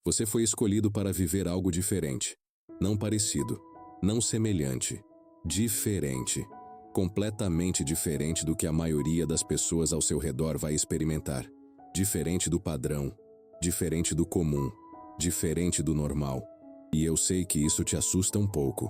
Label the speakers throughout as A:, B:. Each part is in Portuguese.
A: Você foi escolhido para viver algo diferente. Não parecido, não semelhante. Diferente. Completamente diferente do que a maioria das pessoas ao seu redor vai experimentar. Diferente do padrão. Diferente do comum. Diferente do normal. E eu sei que isso te assusta um pouco.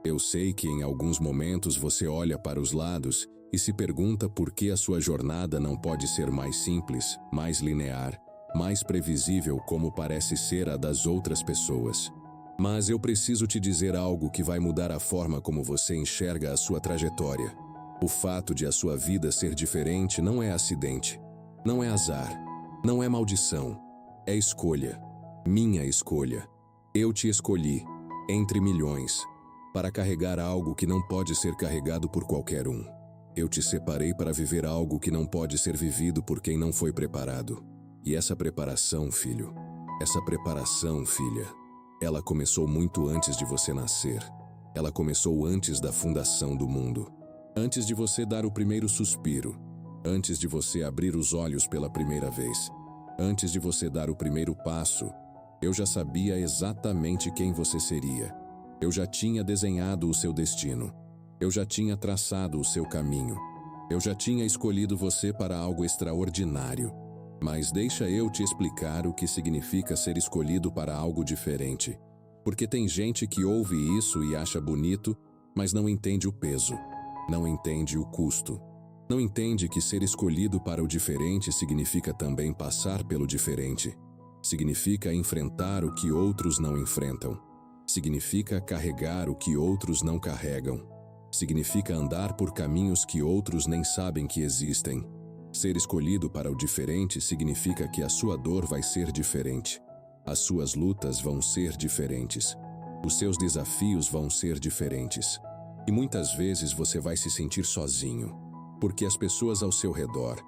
A: Eu sei que em alguns momentos você olha para os lados e se pergunta por que a sua jornada não pode ser mais simples, mais linear, mais previsível como parece ser a das outras pessoas. Mas eu preciso te dizer algo que vai mudar a forma como você enxerga a sua trajetória. O fato de a sua vida ser diferente não é acidente, não é azar, não é maldição, é escolha. Minha escolha. Eu te escolhi, entre milhões, para carregar algo que não pode ser carregado por qualquer um. Eu te separei para viver algo que não pode ser vivido por quem não foi preparado. E essa preparação, filho, essa preparação, filha, ela começou muito antes de você nascer. Ela começou antes da fundação do mundo. Antes de você dar o primeiro suspiro. Antes de você abrir os olhos pela primeira vez. Antes de você dar o primeiro passo, eu já sabia exatamente quem você seria. Eu já tinha desenhado o seu destino. Eu já tinha traçado o seu caminho. Eu já tinha escolhido você para algo extraordinário. Mas deixa eu te explicar o que significa ser escolhido para algo diferente. Porque tem gente que ouve isso e acha bonito, mas não entende o peso. Não entende o custo. Não entende que ser escolhido para o diferente significa também passar pelo diferente. Significa enfrentar o que outros não enfrentam. Significa carregar o que outros não carregam. Significa andar por caminhos que outros nem sabem que existem. Ser escolhido para o diferente significa que a sua dor vai ser diferente. As suas lutas vão ser diferentes. Os seus desafios vão ser diferentes. E muitas vezes você vai se sentir sozinho, porque as pessoas ao seu redor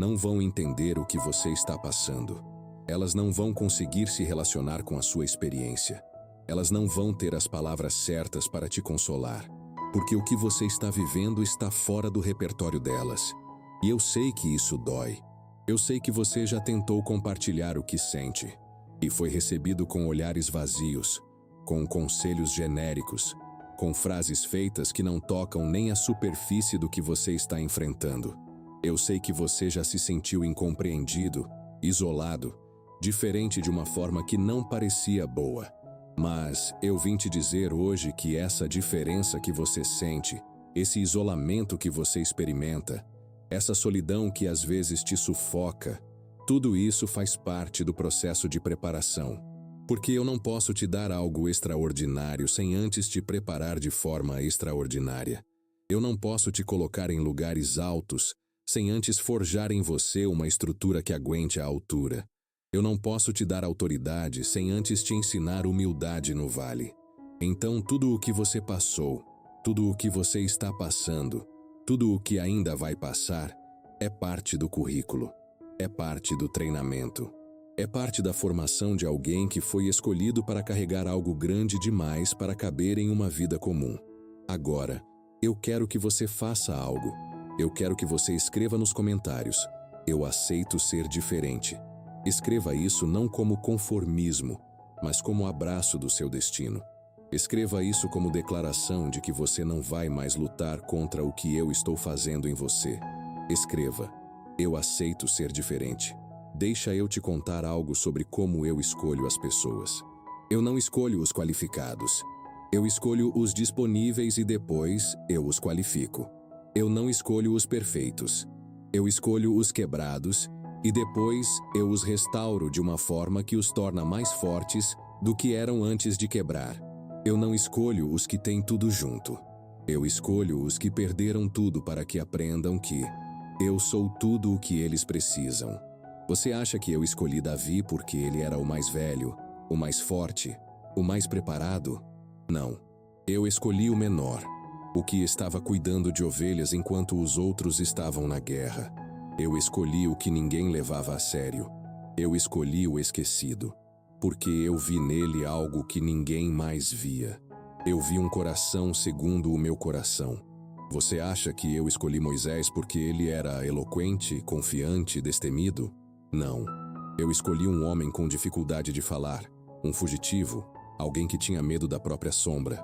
A: não vão entender o que você está passando. Elas não vão conseguir se relacionar com a sua experiência. Elas não vão ter as palavras certas para te consolar, porque o que você está vivendo está fora do repertório delas. E eu sei que isso dói. Eu sei que você já tentou compartilhar o que sente, e foi recebido com olhares vazios, com conselhos genéricos, com frases feitas que não tocam nem a superfície do que você está enfrentando. Eu sei que você já se sentiu incompreendido, isolado, diferente de uma forma que não parecia boa. Mas eu vim te dizer hoje que essa diferença que você sente, esse isolamento que você experimenta, essa solidão que às vezes te sufoca, tudo isso faz parte do processo de preparação. Porque eu não posso te dar algo extraordinário sem antes te preparar de forma extraordinária. Eu não posso te colocar em lugares altos sem antes forjar em você uma estrutura que aguente a altura. Eu não posso te dar autoridade sem antes te ensinar humildade no vale. Então tudo o que você passou, tudo o que você está passando, tudo o que ainda vai passar, é parte do currículo, é parte do treinamento, é parte da formação de alguém que foi escolhido para carregar algo grande demais para caber em uma vida comum. Agora, eu quero que você faça algo. Eu quero que você escreva nos comentários: eu aceito ser diferente. Escreva isso não como conformismo, mas como abraço do seu destino. Escreva isso como declaração de que você não vai mais lutar contra o que eu estou fazendo em você. Escreva: eu aceito ser diferente. Deixa eu te contar algo sobre como eu escolho as pessoas. Eu não escolho os qualificados. Eu escolho os disponíveis e depois eu os qualifico. Eu não escolho os perfeitos. Eu escolho os quebrados e depois eu os restauro de uma forma que os torna mais fortes do que eram antes de quebrar. Eu não escolho os que têm tudo junto. Eu escolho os que perderam tudo para que aprendam que eu sou tudo o que eles precisam. Você acha que eu escolhi Davi porque ele era o mais velho, o mais forte, o mais preparado? Não. Eu escolhi o menor, o que estava cuidando de ovelhas enquanto os outros estavam na guerra. Eu escolhi o que ninguém levava a sério. Eu escolhi o esquecido, porque eu vi nele algo que ninguém mais via. Eu vi um coração segundo o meu coração. Você acha que eu escolhi Moisés porque ele era eloquente, confiante, destemido? Não. Eu escolhi um homem com dificuldade de falar, um fugitivo, alguém que tinha medo da própria sombra,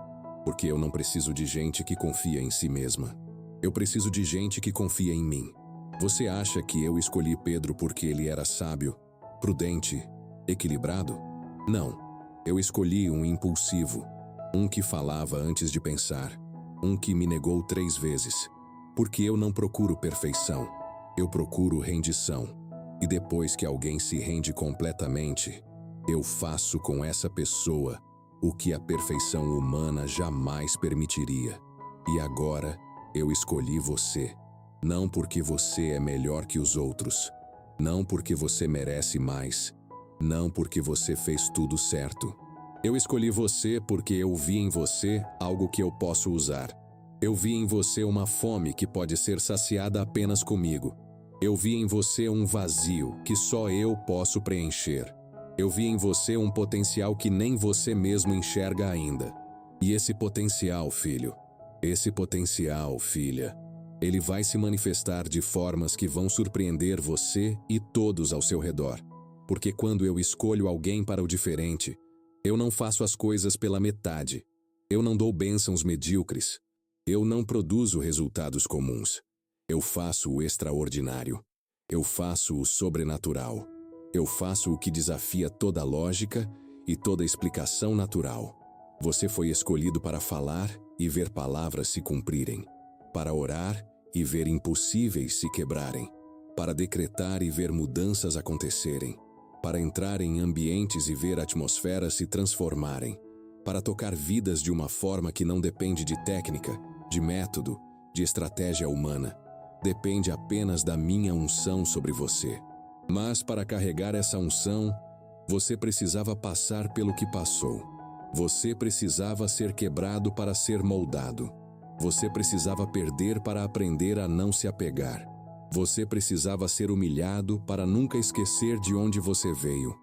A: porque eu não preciso de gente que confia em si mesma. Eu preciso de gente que confia em mim. Você acha que eu escolhi Pedro porque ele era sábio, prudente, equilibrado? Não. Eu escolhi um impulsivo, um que falava antes de pensar, um que me negou 3 vezes. Porque eu não procuro perfeição, eu procuro rendição. E depois que alguém se rende completamente, eu faço com essa pessoa o que a perfeição humana jamais permitiria. E agora, eu escolhi você. Não porque você é melhor que os outros. Não porque você merece mais. Não porque você fez tudo certo. Eu escolhi você porque eu vi em você algo que eu posso usar. Eu vi em você uma fome que pode ser saciada apenas comigo. Eu vi em você um vazio que só eu posso preencher. Eu vi em você um potencial que nem você mesmo enxerga ainda. E esse potencial, filho, esse potencial, filha, ele vai se manifestar de formas que vão surpreender você e todos ao seu redor. Porque quando eu escolho alguém para o diferente, eu não faço as coisas pela metade. Eu não dou bênçãos medíocres. Eu não produzo resultados comuns. Eu faço o extraordinário. Eu faço o sobrenatural. Eu faço o que desafia toda lógica e toda explicação natural. Você foi escolhido para falar e ver palavras se cumprirem, para orar e ver impossíveis se quebrarem, para decretar e ver mudanças acontecerem, para entrar em ambientes e ver atmosferas se transformarem, para tocar vidas de uma forma que não depende de técnica, de método, de estratégia humana. Depende apenas da minha unção sobre você. Mas para carregar essa unção, você precisava passar pelo que passou. Você precisava ser quebrado para ser moldado. Você precisava perder para aprender a não se apegar. Você precisava ser humilhado para nunca esquecer de onde você veio.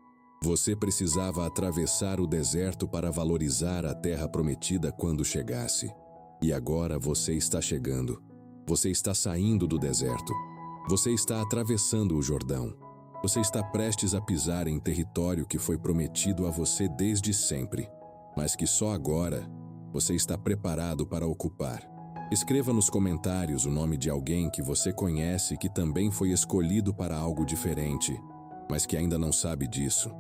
A: Você precisava atravessar o deserto para valorizar a terra prometida quando chegasse. E agora você está chegando. Você está saindo do deserto. Você está atravessando o Jordão. Você está prestes a pisar em território que foi prometido a você desde sempre, mas que só agora você está preparado para ocupar. Escreva nos comentários o nome de alguém que você conhece que também foi escolhido para algo diferente, mas que ainda não sabe disso.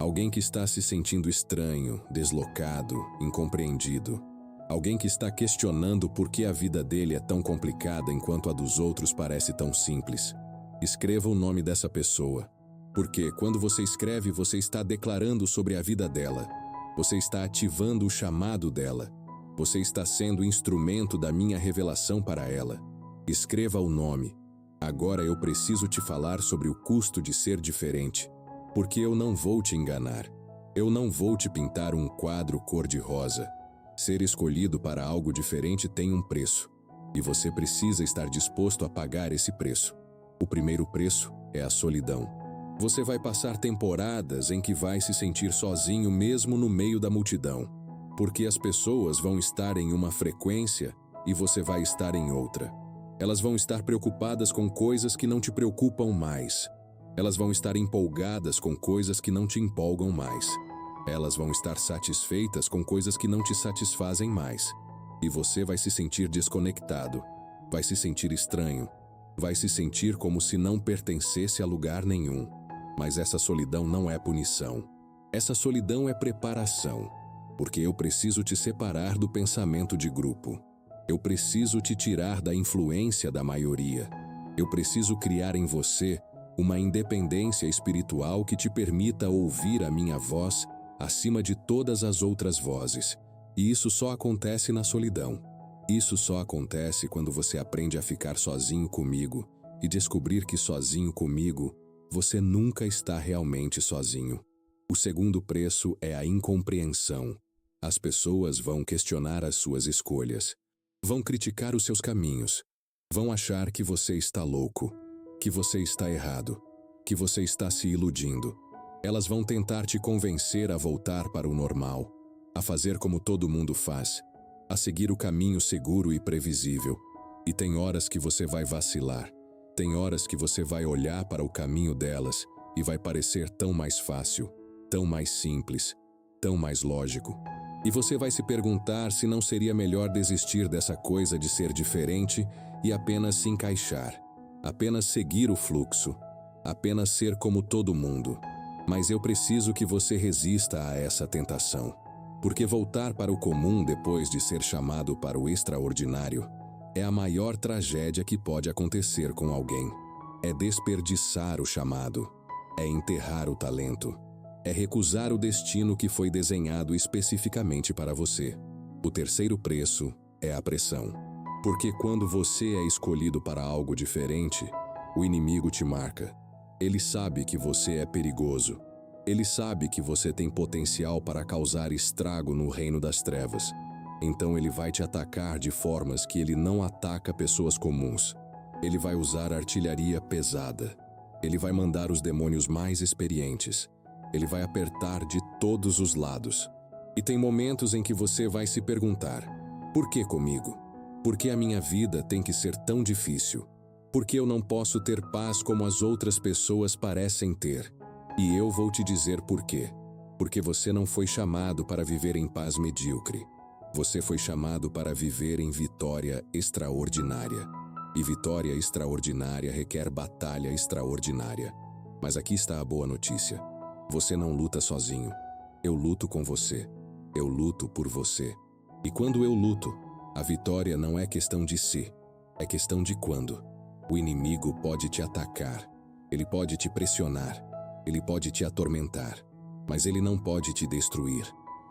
A: Alguém que está se sentindo estranho, deslocado, incompreendido. Alguém que está questionando por que a vida dele é tão complicada enquanto a dos outros parece tão simples. Escreva o nome dessa pessoa, porque quando você escreve, você está declarando sobre a vida dela. Você está ativando o chamado dela. Você está sendo instrumento da minha revelação para ela. Escreva o nome. Agora eu preciso te falar sobre o custo de ser diferente, porque eu não vou te enganar. Eu não vou te pintar um quadro cor-de-rosa. Ser escolhido para algo diferente tem um preço, e você precisa estar disposto a pagar esse preço. O primeiro preço é a solidão. Você vai passar temporadas em que vai se sentir sozinho mesmo no meio da multidão, porque as pessoas vão estar em uma frequência e você vai estar em outra. Elas vão estar preocupadas com coisas que não te preocupam mais. Elas vão estar empolgadas com coisas que não te empolgam mais. Elas vão estar satisfeitas com coisas que não te satisfazem mais. E você vai se sentir desconectado, vai se sentir estranho, vai se sentir como se não pertencesse a lugar nenhum. Mas essa solidão não é punição. Essa solidão é preparação, porque eu preciso te separar do pensamento de grupo. Eu preciso te tirar da influência da maioria. Eu preciso criar em você uma independência espiritual que te permita ouvir a minha voz acima de todas as outras vozes. E isso só acontece na solidão. Isso só acontece quando você aprende a ficar sozinho comigo e descobrir que sozinho comigo, você nunca está realmente sozinho. O segundo preço é a incompreensão. As pessoas vão questionar as suas escolhas, vão criticar os seus caminhos, vão achar que você está louco, que você está errado, que você está se iludindo. Elas vão tentar te convencer a voltar para o normal, a fazer como todo mundo faz, a seguir o caminho seguro e previsível. E tem horas que você vai vacilar, tem horas que você vai olhar para o caminho delas e vai parecer tão mais fácil, tão mais simples, tão mais lógico. E você vai se perguntar se não seria melhor desistir dessa coisa de ser diferente e apenas se encaixar, apenas seguir o fluxo, apenas ser como todo mundo. Mas eu preciso que você resista a essa tentação, porque voltar para o comum depois de ser chamado para o extraordinário é a maior tragédia que pode acontecer com alguém. É desperdiçar o chamado, é enterrar o talento, é recusar o destino que foi desenhado especificamente para você. O terceiro preço é a pressão. Porque quando você é escolhido para algo diferente, o inimigo te marca. Ele sabe que você é perigoso. Ele sabe que você tem potencial para causar estrago no reino das trevas. Então ele vai te atacar de formas que ele não ataca pessoas comuns. Ele vai usar artilharia pesada. Ele vai mandar os demônios mais experientes. Ele vai apertar de todos os lados. E tem momentos em que você vai se perguntar: por que comigo? Por que a minha vida tem que ser tão difícil? Por que eu não posso ter paz como as outras pessoas parecem ter? E eu vou te dizer por quê. Porque você não foi chamado para viver em paz medíocre. Você foi chamado para viver em vitória extraordinária. E vitória extraordinária requer batalha extraordinária. Mas aqui está a boa notícia. Você não luta sozinho. Eu luto com você. Eu luto por você. E quando eu luto, a vitória não é questão de se, é questão de quando. O inimigo pode te atacar, ele pode te pressionar, ele pode te atormentar, mas ele não pode te destruir,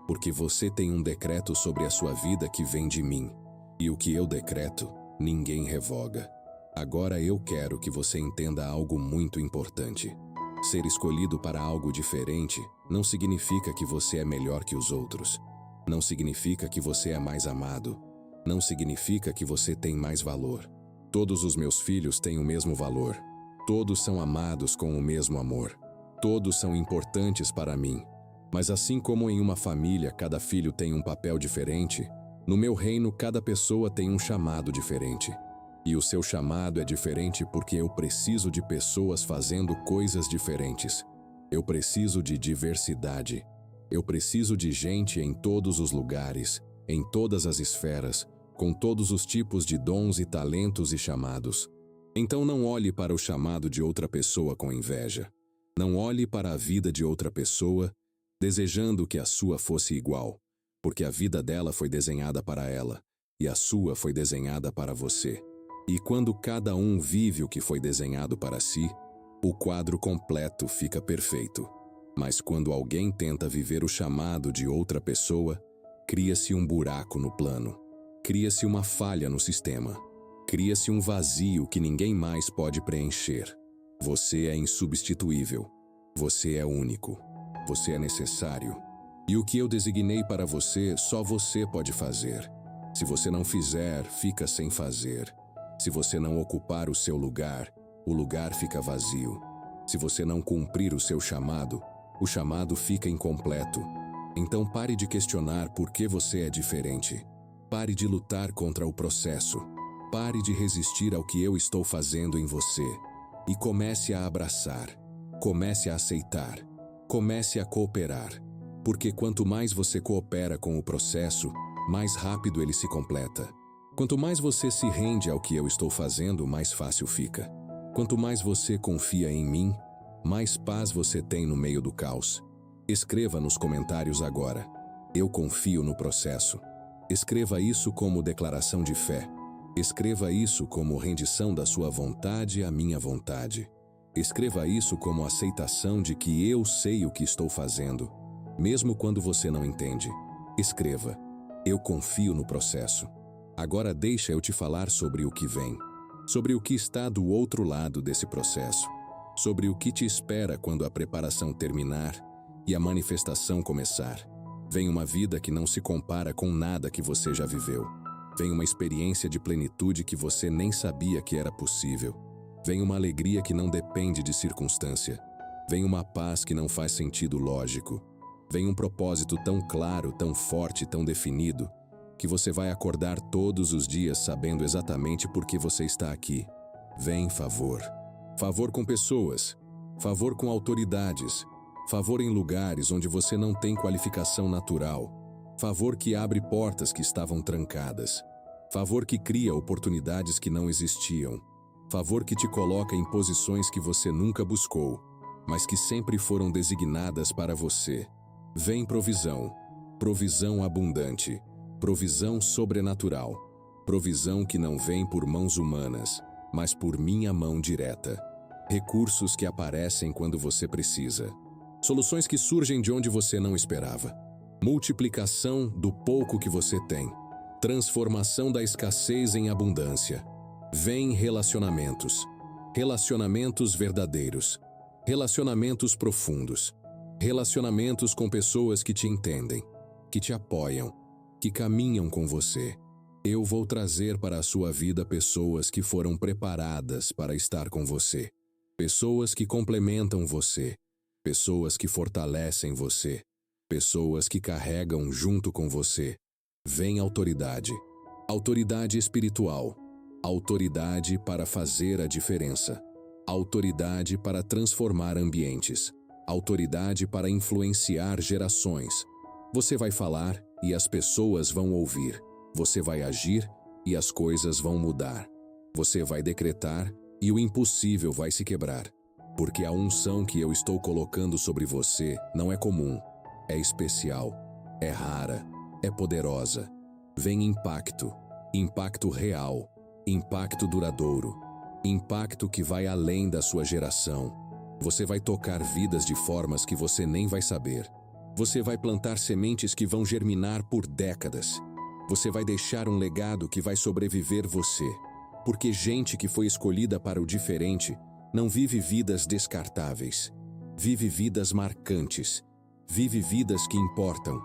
A: porque você tem um decreto sobre a sua vida que vem de mim. E o que eu decreto, ninguém revoga. Agora eu quero que você entenda algo muito importante. Ser escolhido para algo diferente não significa que você é melhor que os outros. Não significa que você é mais amado. Não significa que você tem mais valor. Todos os meus filhos têm o mesmo valor. Todos são amados com o mesmo amor. Todos são importantes para mim. Mas assim como em uma família cada filho tem um papel diferente, no meu reino cada pessoa tem um chamado diferente. E o seu chamado é diferente porque eu preciso de pessoas fazendo coisas diferentes. Eu preciso de diversidade. Eu preciso de gente em todos os lugares, em todas as esferas, com todos os tipos de dons e talentos e chamados. Então não olhe para o chamado de outra pessoa com inveja. Não olhe para a vida de outra pessoa desejando que a sua fosse igual, porque a vida dela foi desenhada para ela, e a sua foi desenhada para você. E quando cada um vive o que foi desenhado para si, o quadro completo fica perfeito. Mas quando alguém tenta viver o chamado de outra pessoa, cria-se um buraco no plano, cria-se uma falha no sistema, cria-se um vazio que ninguém mais pode preencher. Você é insubstituível, você é único, você é necessário. E o que eu designei para você, só você pode fazer. Se você não fizer, fica sem fazer. Se você não ocupar o seu lugar, o lugar fica vazio. Se você não cumprir o seu chamado, o chamado fica incompleto. Então pare de questionar por que você é diferente. Pare de lutar contra o processo. Pare de resistir ao que eu estou fazendo em você. E comece a abraçar. Comece a aceitar. Comece a cooperar. Porque quanto mais você coopera com o processo, mais rápido ele se completa. Quanto mais você se rende ao que eu estou fazendo, mais fácil fica. Quanto mais você confia em mim, mais paz você tem no meio do caos. Escreva nos comentários agora: eu confio no processo. Escreva isso como declaração de fé. Escreva isso como rendição da sua vontade à minha vontade. Escreva isso como aceitação de que eu sei o que estou fazendo, mesmo quando você não entende. Escreva: eu confio no processo. Agora deixa eu te falar sobre o que vem, sobre o que está do outro lado desse processo, sobre o que te espera quando a preparação terminar e a manifestação começar. Vem uma vida que não se compara com nada que você já viveu. Vem uma experiência de plenitude que você nem sabia que era possível. Vem uma alegria que não depende de circunstância. Vem uma paz que não faz sentido lógico. Vem um propósito tão claro, tão forte, tão definido, que você vai acordar todos os dias sabendo exatamente por que você está aqui. Vem favor. Favor com pessoas. Favor com autoridades. Favor em lugares onde você não tem qualificação natural. Favor que abre portas que estavam trancadas. Favor que cria oportunidades que não existiam. Favor que te coloca em posições que você nunca buscou, mas que sempre foram designadas para você. Vem provisão, provisão abundante, provisão sobrenatural, provisão que não vem por mãos humanas, mas por minha mão direta. Recursos que aparecem quando você precisa. Soluções que surgem de onde você não esperava. Multiplicação do pouco que você tem. Transformação da escassez em abundância. Vem relacionamentos. Relacionamentos verdadeiros. Relacionamentos profundos. Relacionamentos com pessoas que te entendem, que te apoiam, que caminham com você. Eu vou trazer para a sua vida pessoas que foram preparadas para estar com você. Pessoas que complementam você. Pessoas que fortalecem você. Pessoas que carregam junto com você. Vem autoridade. Autoridade espiritual. Autoridade para fazer a diferença. Autoridade para transformar ambientes. Autoridade para influenciar gerações. Você vai falar e as pessoas vão ouvir. Você vai agir e as coisas vão mudar. Você vai decretar e o impossível vai se quebrar. Porque a unção que eu estou colocando sobre você não é comum, é especial, é rara, é poderosa. Vem impacto, impacto real, impacto duradouro, impacto que vai além da sua geração. Você vai tocar vidas de formas que você nem vai saber. Você vai plantar sementes que vão germinar por décadas. Você vai deixar um legado que vai sobreviver você. Porque gente que foi escolhida para o diferente não vive vidas descartáveis. Vive vidas marcantes. Vive vidas que importam.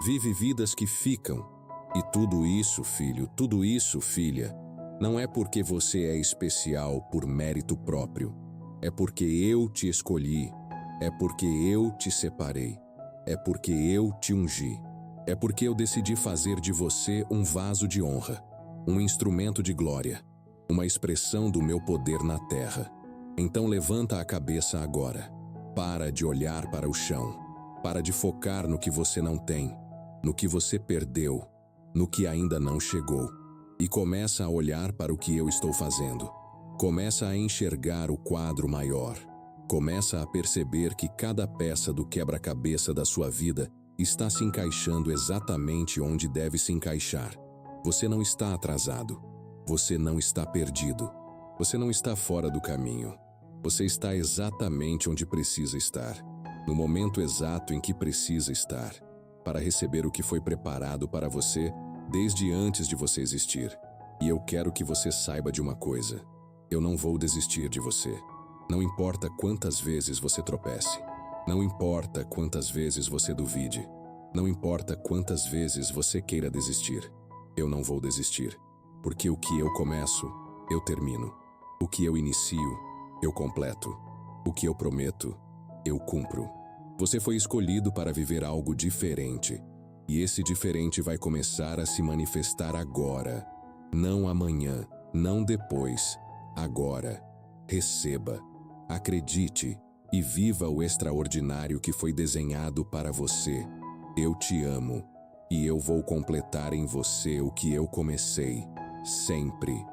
A: Vive vidas que ficam. E tudo isso, filho, tudo isso, filha, não é porque você é especial por mérito próprio. É porque eu te escolhi. É porque eu te separei. É porque eu te ungi. É porque eu decidi fazer de você um vaso de honra, um instrumento de glória, uma expressão do meu poder na terra. Então levanta a cabeça agora. Para de olhar para o chão. Para de focar no que você não tem, no que você perdeu, no que ainda não chegou. E começa a olhar para o que eu estou fazendo. Começa a enxergar o quadro maior. Começa a perceber que cada peça do quebra-cabeça da sua vida está se encaixando exatamente onde deve se encaixar. Você não está atrasado. Você não está perdido. Você não está fora do caminho. Você está exatamente onde precisa estar, no momento exato em que precisa estar, para receber o que foi preparado para você desde antes de você existir. E eu quero que você saiba de uma coisa: eu não vou desistir de você. Não importa quantas vezes você tropece. Não importa quantas vezes você duvide. Não importa quantas vezes você queira desistir. Eu não vou desistir. Porque o que eu começo, eu termino. O que eu inicio, eu completo. O que eu prometo, eu cumpro. Você foi escolhido para viver algo diferente. E esse diferente vai começar a se manifestar agora. Não amanhã, não depois. Agora. Receba. Acredite e viva o extraordinário que foi desenhado para você. Eu te amo e eu vou completar em você o que eu comecei. Sempre.